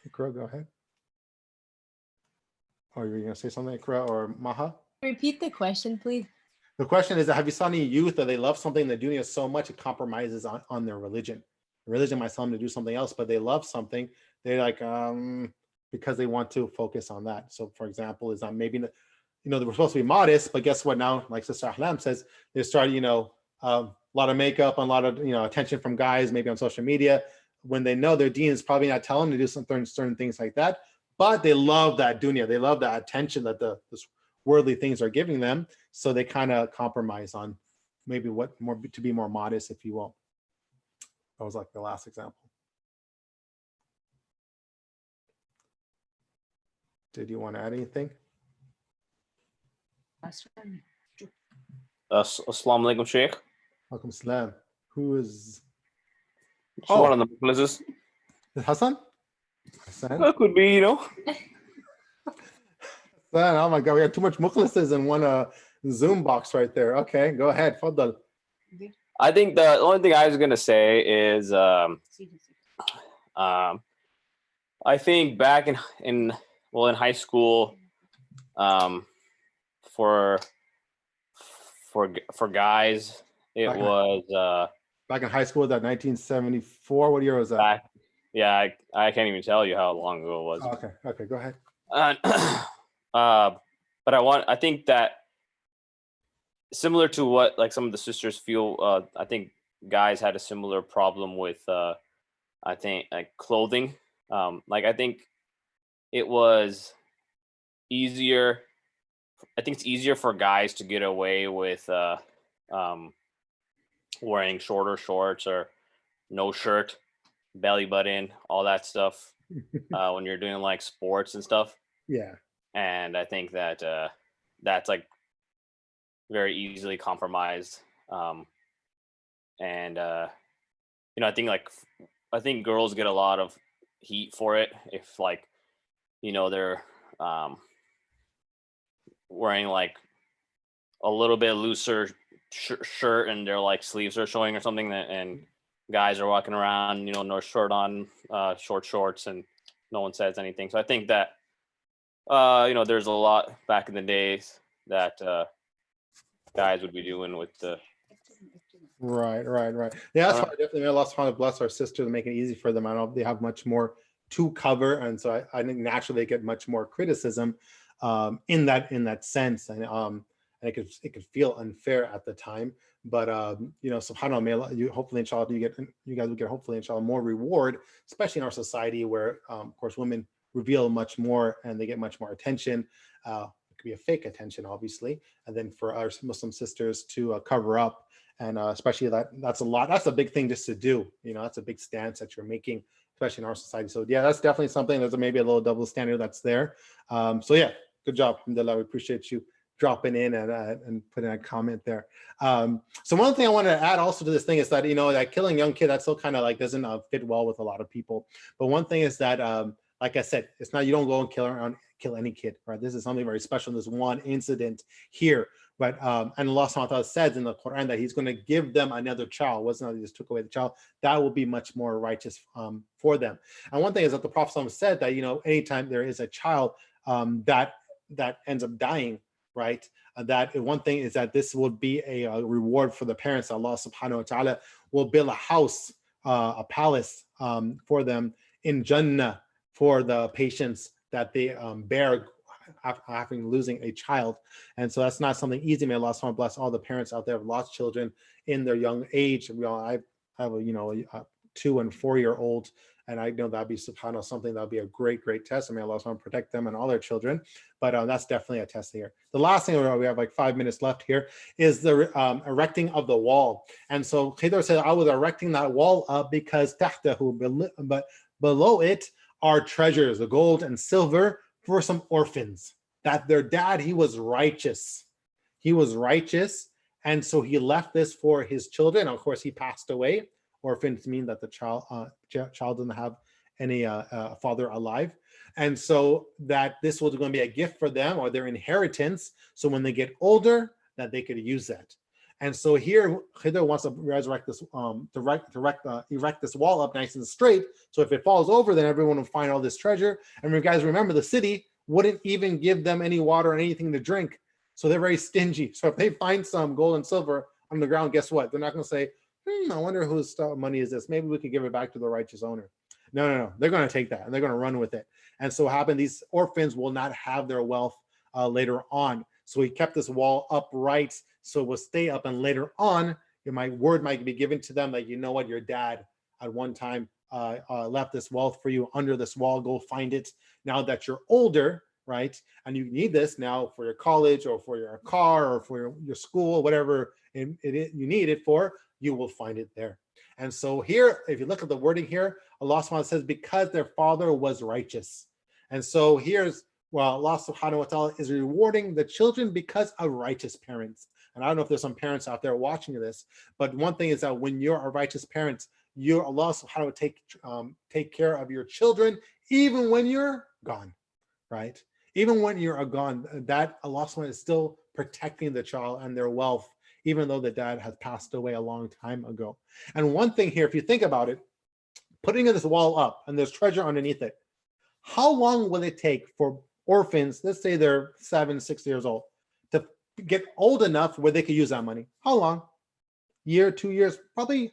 Ikra, go ahead. Or you're gonna say something, Ikra or Maha? Repeat the question, please. The question is, have you seen any youth that they love something in the dunya so much it compromises on their religion? Religion might tell them to do something else, but they love something. They're like, because they want to focus on that. So for example, is maybe, they were supposed to be modest, but guess what now? Like Sister Ahlam says, they started, a lot of makeup, and a lot of, attention from guys, maybe on social media, when they know their deen is probably not telling them to do certain things like that, but they love that dunya. They love that attention that this worldly things are giving them. So they kind of compromise on maybe what more to be more modest, if you will. That was like the last example. Did you want to add anything? Assalamu alaikum, Shaykh. Welcome salam. Who is? One of the mukhlises. Hassan? Hassan? That could be, Oh my God, we had too much mukhlises in one Zoom box right there. Okay, go ahead. Faddal. I think the only thing I was gonna say is, I think back in high school, for guys, it was back in high school, that 1974. What year was that? Yeah, I can't even tell you how long ago it was. Oh, okay, go ahead. But I think that similar to what like some of the sisters feel, I think guys had a similar problem with I think like clothing. Like I think it was easier. I think it's easier for guys to get away with wearing shorter shorts or no shirt, belly button, all that stuff when you're doing like sports and stuff. Yeah. And I think that that's like very easily compromised. And I think girls get a lot of heat for it if like, they're wearing like a little bit looser shirt and their like sleeves are showing or something, and guys are walking around, no shirt on, short shorts, and no one says anything. So I think that there's a lot back in the days that guys would be doing with the. Right. Yeah, that's why definitely Allah subhanahu wa ta'ala bless our sisters and make it easy for them. I know they have much more to cover, and so I think naturally they get much more criticism in that sense, and it could feel unfair at the time. But subhanAllah, you hopefully inshallah you guys will get hopefully inshallah more reward, especially in our society where of course women reveal much more and they get much more attention. It could be a fake attention, obviously, and then for our Muslim sisters to cover up, and especially that's a big thing just to do. That's a big stance that you're making, especially in our society. So yeah, that's definitely something. There's maybe a little double standard that's there. So yeah, good job, alhamdulillah. We appreciate you dropping in and putting a comment there. So one thing I wanted to add also to this thing is that that killing young kid, that still kind of like doesn't fit well with a lot of people. But one thing is that like I said, it's not, you don't go and kill any kid, right? This is something very special. This one incident here But and Allah subhanahu wa ta'ala says in the Quran that he's going to give them another child. It wasn't that he just took away the child. That will be much more righteous for them. And one thing is that the Prophet said that, you know, anytime there is a child that ends up dying, right? That one thing is that this will be a reward for the parents. Allah subhanahu wa ta'ala will build a house, a palace for them in Jannah for the patients that they bear after losing a child. And so that's not something easy. May Allah subhanahu wa ta'ala bless all the parents out there who have lost children in their young age. I have a, you know, a 2 and 4 year old, and I know that'd be subhanAllah, something that'll be a great test. I mean, Allah subhanahu wa ta'ala protect them and all their children, but that's definitely a test here. The last thing, we have like 5 minutes left here, is the erecting of the wall. And so Khidr said, I was erecting that wall up because tahtahu, but below it are treasures, the gold and silver, for some orphans, that their dad, he was righteous. He was righteous. And so he left this for his children. Of course, he passed away. Orphans mean that the child doesn't have any father alive. And so that this was going to be a gift for them, or their inheritance. So when they get older, that they could use that. And so here, Khidr wants to resurrect this, erect this wall up nice and straight. So if it falls over, then everyone will find all this treasure. And you guys remember, the city wouldn't even give them any water or anything to drink. So they're very stingy. So if they find some gold and silver on the ground, guess what? They're not going to say, I wonder whose money is this? Maybe we could give it back to the righteous owner. No. They're going to take that and they're going to run with it. And so what happened, these orphans will not have their wealth later on. So he kept this wall upright, so it will stay up, and later on, my word might be given to them that, you know what, your dad at one time left this wealth for you under this wall. Go find it now that you're older, right? And you need this now for your college or for your car or for your school, whatever you need it for, you will find it there. And so here, if you look at the wording here, Allah subhanahu wa ta'ala says, because their father was righteous. And so here's, well, Allah subhanahu wa ta'ala is rewarding the children because of righteous parents. And I don't know if there's some parents out there watching this, but one thing is that when you're a righteous parent, Allah subhanahu wa ta'ala take care of your children, even when you're gone, right? Even when you're gone, that Allah subhanahu wa ta'ala is still protecting the child and their wealth, even though the dad has passed away a long time ago. And one thing here, if you think about it, putting this wall up and there's treasure underneath it, how long will it take for orphans, let's say they're 7, 6 years old, to get old enough where they could use that money? How long? Year, 2 years, probably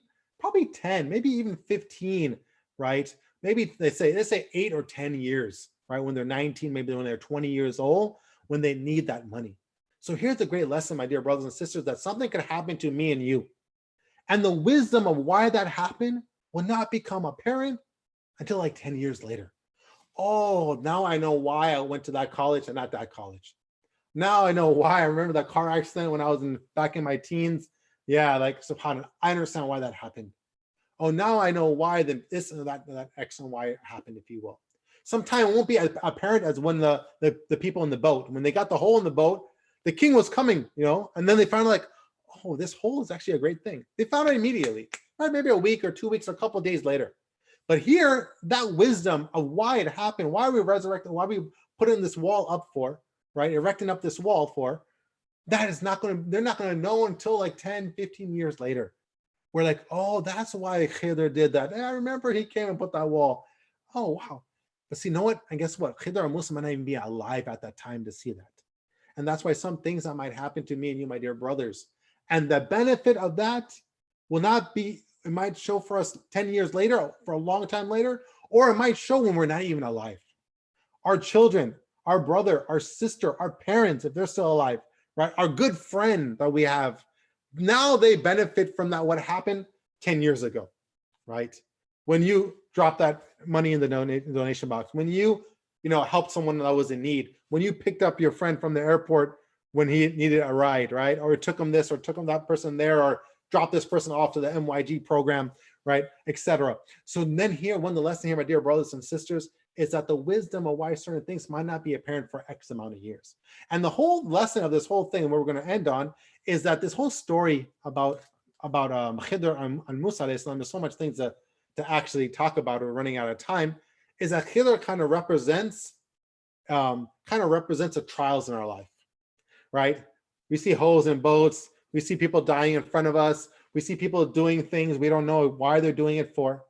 10, maybe even 15, right? Maybe let's say 8 or 10 years, right? When they're 19, maybe when they're 20 years old, when they need that money. So here's a great lesson, my dear brothers and sisters, that something could happen to me and you. And the wisdom of why that happened will not become apparent until like 10 years later. Oh, now I know why I went to that college and not that college. Now I know why. I remember that car accident when I was back in my teens. Yeah, like subhanAllah, I understand why that happened. Oh, now I know why this and that X and Y happened, if you will. Sometime it won't be as apparent as when the people in the boat, when they got the hole in the boat, the king was coming, you know, and then they found like, oh, this hole is actually a great thing. They found it immediately, right? Maybe a week or 2 weeks or a couple of days later. But here, that wisdom of why it happened, why we resurrected, why we put in this wall up for, right? Erecting up this wall for, that is not going to, they're not going to know until like 10, 15 years later. We're like, oh, that's why Khidr did that. I remember he came and put that wall. Oh, wow. But see, you know what? And guess what? Khidr and Musa might not even be alive at that time to see that. And that's why some things that might happen to me and you, my dear brothers, and the benefit of that will not be, it might show for us 10 years later, for a long time later, or it might show when we're not even alive. Our children, our brother, our sister, our parents, if they're still alive, right? Our good friend that we have, now they benefit from that, what happened 10 years ago, right? When you dropped that money in the donation box, when you helped someone that was in need, when you picked up your friend from the airport when he needed a ride, right? Or took him this, or took him that person there, or drop this person off to the MYG program, right, etc. So then here, one of the lessons here, my dear brothers and sisters, is that the wisdom of why certain things might not be apparent for X amount of years. And the whole lesson of this whole thing, and what we're going to end on, is that this whole story about Khidr and Musa, there's so much things to actually talk about. We're running out of time. Is that Khidr kind of represents the trials in our life, right? We see holes in boats. We see people dying in front of us. We see people doing things we don't know why they're doing it for.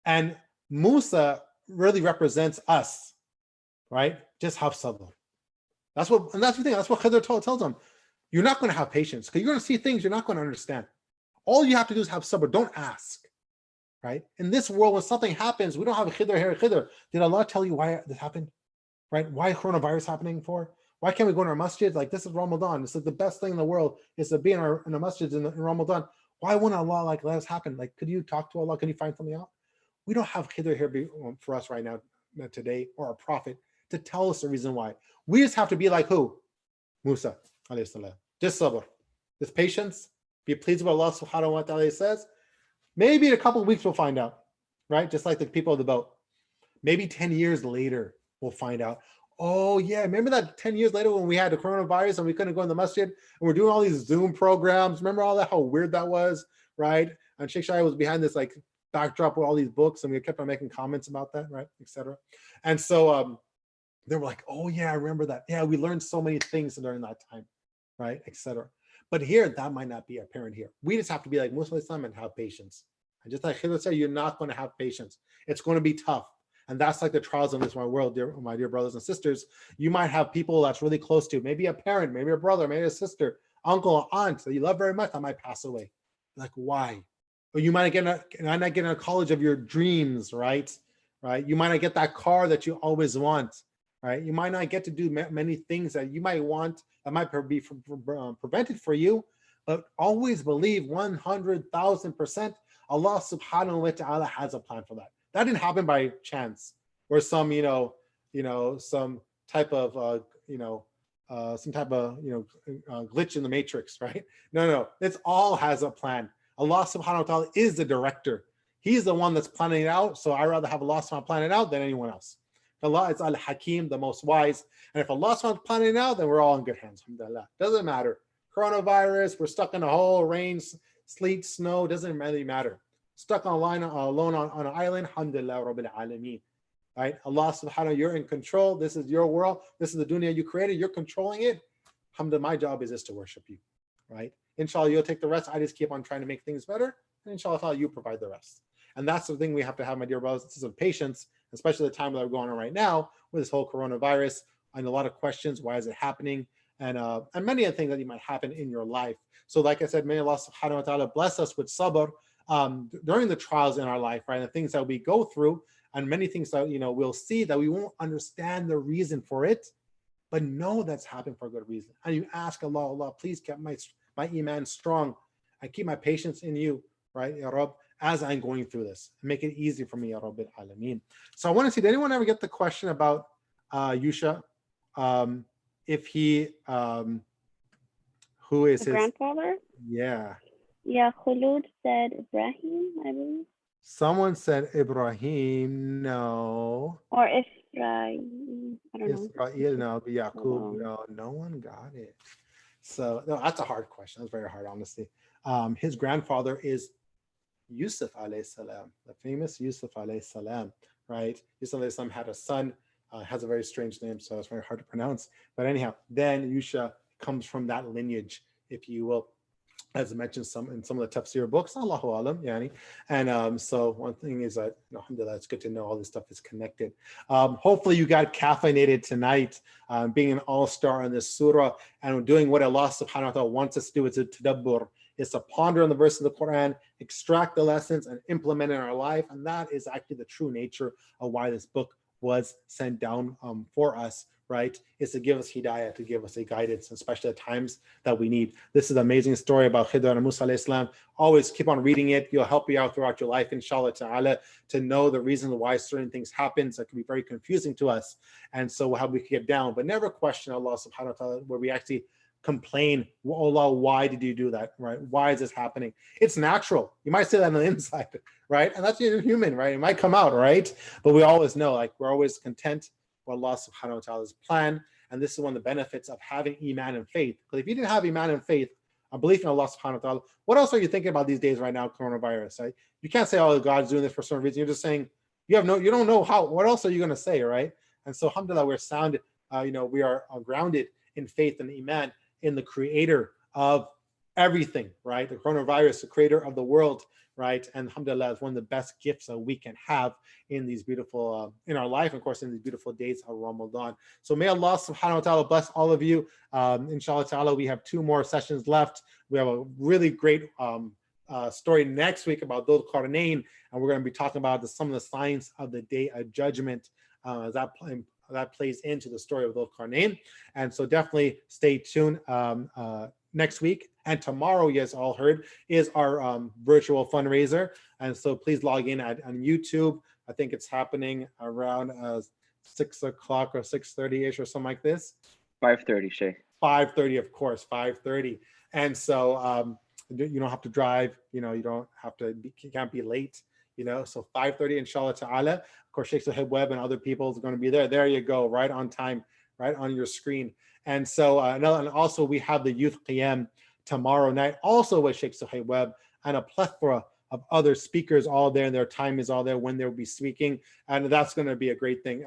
And Musa really represents us, right? Just have sabr. That's what, and that's the thing. That's what Khidr tells them. You're not going to have patience because you're going to see things you're not going to understand. All you have to do is have sabr. Don't ask, right? In this world, when something happens, we don't have a Khidr here. Khidr, did Allah tell you why this happened? Right? Why coronavirus happening for? Why can't we go in our masjids? Like, this is Ramadan. This is the best thing in the world is to be in our masjids in Ramadan. Why wouldn't Allah like let us happen? Like, could you talk to Allah? Can you find something out? We don't have Khidr here for us right now, today, or a prophet to tell us the reason why. We just have to be like who? Musa, alayhi salam. Just sabr. Just patience. Be pleased with Allah subhanahu wa ta'ala says. Maybe in a couple of weeks we'll find out, right? Just like the people of the boat. Maybe 10 years later, we'll find out. Oh yeah, remember that 10 years later when we had the coronavirus and we couldn't go in the masjid and we're doing all these Zoom programs. Remember all that, how weird that was, right? And Shaykh Shahid was behind this like backdrop with all these books and we kept on making comments about that, right, etc. And so they were like, oh yeah, I remember that. Yeah, we learned so many things during that time, right, etc. But here, that might not be apparent here. We just have to be like Muslim Islam and have patience. And just like Khidr said, you're not going to have patience. It's going to be tough. And that's like the trials in this world, my dear brothers and sisters. You might have people that's really close to you, maybe a parent, maybe a brother, maybe a sister, uncle, aunt that you love very much that might pass away. Like, why? Or you might not get in a college of your dreams, right? Right? You might not get that car that you always want, right? You might not get to do many things that you might want that might be prevented for you, but always believe 100,000% Allah subhanahu wa ta'ala has a plan for that. That didn't happen by chance or some, some type of, glitch in the matrix, right? No, it's all has a plan. Allah subhanahu wa ta'ala is the director. He's the one that's planning it out. So I rather have Allah subhanahu wa ta'ala plan it out than anyone else. Allah is Al-Hakim, the most wise. And if Allah subhanahu wa ta'ala planning it out, then we're all in good hands. Alhamdulillah. Doesn't matter. Coronavirus, we're stuck in a hole, rain, sleet, snow, doesn't really matter. Stuck on a line alone on an island, alhamdulillah rabbil alameen. Right? Allah subhanahu, you're in control. This is your world. This is the dunya you created. You're controlling it. Alhamdulillah, my job is just to worship you. Right? Inshallah, you'll take the rest. I just keep on trying to make things better. And inshallah, you provide the rest. And that's the thing we have to have, my dear brothers. This is of patience, especially the time that we're going on right now with this whole coronavirus. And a lot of questions. Why is it happening? And many other things that might happen in your life. So like I said, may Allah subhanahu wa ta'ala bless us with sabr during the trials in our life, right? The things that we go through and many things that, we'll see that we won't understand the reason for it, but know that's happened for a good reason. And you ask Allah, please keep my iman strong. I keep my patience in you, right, Ya Rabb, as I'm going through this. Make it easy for me, Ya Rabbil Alameen. So I want to see, did anyone ever get the question about Yusha? If he, who is The his grandfather? Yeah. Yeah, Khulud said Ibrahim, I believe. Someone said Ibrahim, no. Or Ephraim, I don't know. Israel, no. But Oh. Yaqub, no one got it. So no, that's a hard question. That's very hard, honestly. His grandfather is Yusuf alayhi salam, the famous Yusuf alayhi salam, right? Yusuf alayhi salam had a son, has a very strange name, so it's very hard to pronounce. But anyhow, then Yusha comes from that lineage, if you will, as I mentioned in some of the tafsir books, Allahu alam, yani. And so one thing is that, alhamdulillah, it's good to know all this stuff is connected. Hopefully you got caffeinated tonight, being an all-star in this surah and doing what Allah subhanahu wa ta'ala wants us to do. It's a tadabbur. It's to ponder on the verse of the Quran, extract the lessons and implement it in our life. And that is actually the true nature of why this book was sent down for us, right? Is to give us hidayah, to give us a guidance, especially at times that we need. This is an amazing story about Khidr and Musa alayhi salam. Always keep on reading it. It'll help you out throughout your life, inshallah ta'ala, to know the reason why certain things happen. So it can be very confusing to us. And so how we can get down, but never question Allah subhanahu wa ta'ala, where we actually complain, oh Allah, why did you do that, right? Why is this happening? It's natural. You might say that on the inside, right? And that's human, right? It might come out, right? But we always know, like, we're always content with Allah subhanahu wa ta'ala's plan. And this is one of the benefits of having iman and faith. Because if you didn't have iman and faith, a belief in Allah subhanahu wa ta'ala, what else are you thinking about these days right now, coronavirus, right? You can't say, oh, God's doing this for some reason. You're just saying, you don't know how, what else are you going to say, right? And so alhamdulillah, we're sound, we are grounded in faith and iman. in the creator of everything, right? The coronavirus, the creator of the world, right? And alhamdulillah, it's one of the best gifts that we can have in these beautiful, in our life, of course, in these beautiful days of Ramadan. So may Allah subhanahu wa ta'ala bless all of you. Inshallah ta'ala, we have 2 more sessions left. We have a really great story next week about Dhul Qarnayn, and we're going to be talking about some of the signs of the day of judgment as that plays into the story of Dhul Qarnayn. And so definitely stay tuned next week. And tomorrow, you guys all heard, is our virtual fundraiser. And so please log in on YouTube. I think it's happening around 6 o'clock or 6:30-ish or something like this. 5:30, Shaykh. 5:30, of course, 5:30. And so you don't have to drive, you don't have to, you can't be late, so 5:30, inshallah ta'ala. Of course, Shaykh Shahid Webb and other people are going to be there. There you go, right on time, right on your screen. And so, and also we have the Youth Qiyam tomorrow night, also with Shaykh Shahid Webb and a plethora of other speakers all there, and their time is all there when they'll be speaking. And that's going to be a great thing.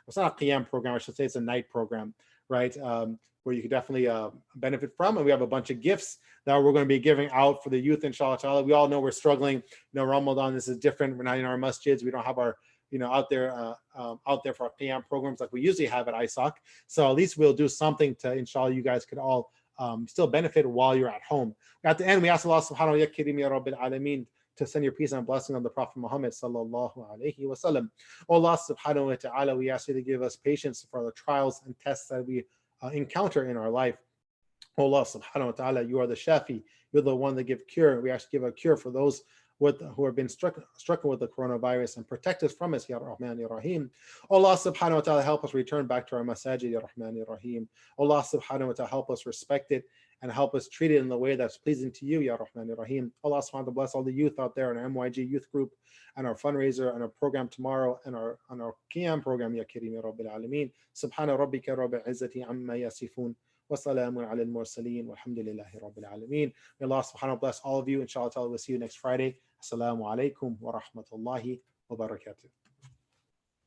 It's not a Qiyam program, I should say it's a night program, right? Where you could definitely benefit from. And we have a bunch of gifts that we're going to be giving out for the youth, inshallah ta'ala. We all know we're struggling. Ramadan, this is different. We're not in our masjids. We don't have our, out there for our Qiyam programs like we usually have at ISOC. So at least we'll do something to, inshallah, you guys could all still benefit while you're at home. At the end, we ask Allah subhanahu wa ta'ala to send your peace and blessing on the Prophet Muhammad sallallahu alaihi wasallam. Allah subhanahu wa ta'ala, we ask you to give us patience for the trials and tests that we encounter in our life. Allah subhanahu wa ta'ala, you are the Shafi, you're the one that give cure. We actually give a cure for those who have been stricken with the coronavirus, and protect us from it, Ya Rahman, Ya Rahim. Allah subhanahu wa ta'ala, help us return back to our masajid, Ya Rahman, Ya Rahim. Allah subhanahu wa ta'ala, help us respect it and help us treat it in the way that's pleasing to you, Ya Rahman, Ya Rahim. Allah subhanahu wa ta'ala, bless all the youth out there in our MYG youth group and our fundraiser and our program tomorrow and our Qiyam program, Ya Kareem, Ya Rabbil Alameen. Subhana rabbika rabbil izzati amma yasifun. وَسَلَامٌ عَلَى الْمُرْسَلِينَ وَالْحَمْدُ لِلَّهِ رَبِّ الْعَالَمِينَ. May Allah subhanahu wa ta'ala bless all of you. Inshallah, we'll see you next Friday. Assalamu alaikum wa rahmatullahi wa barakatuh.